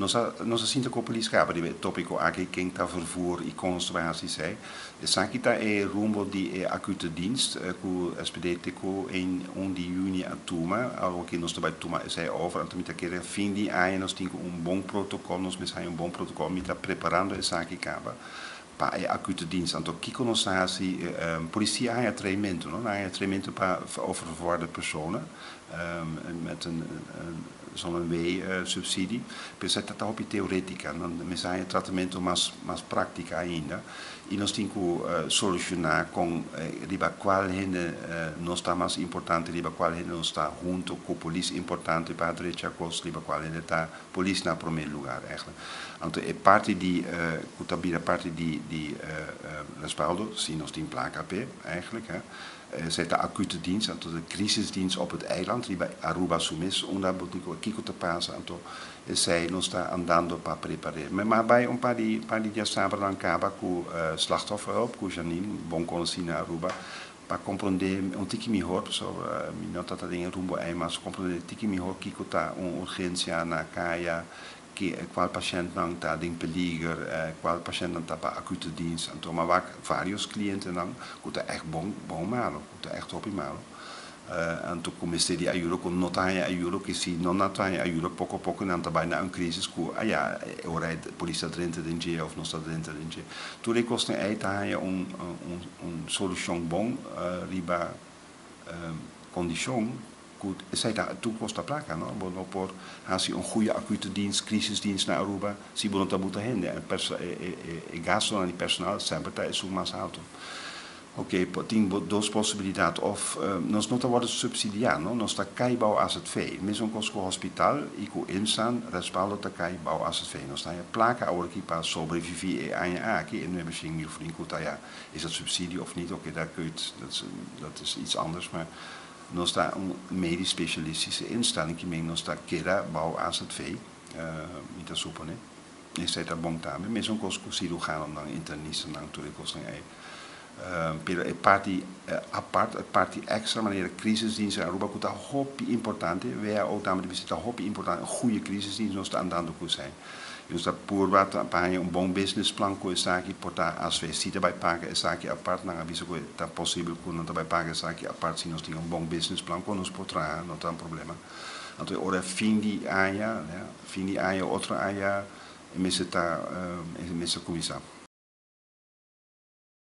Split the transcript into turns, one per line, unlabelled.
Nossa sinta com policia di topico aqui quem tá vervoer e conservatie sei. Sakita e rumbo di acute dienst ku SPD ko in 1 juni a Tuma, algo que nós trabalhamos Tuma sei over, então mita querer fim de ano nós temos bom protocolo, nós mesmo bom protocolo, mita preparando essa aqui caba. Pa e acute dienst, então kiko nós assim policia há treinamento, não? Há treinamento para oververwaarde personen met zo'n W-subsidie. Pensa dat op teoretica, non mi sa un trattamento mas pratica ainda. E nós temos que solucionar com riba qual não está mais importante, riba qual não está junto com a polícia importante para a direita costa, riba qual está a polícia na primeiro lugar eigenlijk. Então é parte de parte de respaldo, zie nós temos placa P eigenlijk. Zet de acute dienst, en de crisisdienst op het eiland, die bij Aruba Sumis, om daar kiko te passen, en zij nos está andando para preparar. Maar bij een paar die já estavam na caba com slachtofferhulp, com Janine, bom conhecido na Aruba, para compreender um tiki melhor, pessoal, não tá em rumbo aí, mas compreender tiki melhor kiko tá urgência na caia, qual patiënt dan está in peligro, qual patiënt dan está para acute dienst. Então, maar vários clientes dan, que tá echt bom malo, que tá echt optimal. Então, comecei a ajuda, com notar a ajuda, que se não notar a ajuda, pouco a pouco, não está na crise, que, ora a polícia dentro de dia, ou não está dentro de dia. Tudo é custa aí, solução bom, riba condição, goed, zij daar toekomst te plakken, no? Bono por hasi een goede acute dienst, crisisdienst naar Aruba, si bono ta buta hende, en gasto aan die personal sempre ta is mas alto. Oké, tem duas possibilidades, of nós não worden subsidiar, no? Nós ta caibau as het vee, mesmo com o hospital, e com instaan, respaldo ta caibau as het vee. Nós ta plakken oude aqui para sobreviver aan je aqui, en we hebben misschien meer vrienden, ja, is dat subsidie of niet? Oké, daar kun je, dat is iets anders, maar nós está medisch specialistische instelling que nós está queira bouw AZV, niet zo né? E sei tá bom também, mesmo com os cirurgião não internista não tudo costa aí. Pero é parte parte extra maneira crisisdienst in Aruba que tá hobby importante, wij ook daarmee visita hobby importante, goede crisisdienst nós está andando com zij. Dus dat purwa para um bom business plan ko isaki portar as vezes vai pagar isaki apart na aviso ko tá possível ko não vai pagar isaki apart se nós temos bom business plan ko nos potrá não tem problema. Então ora fim de aya, outra aya, e me se tá, me se começar.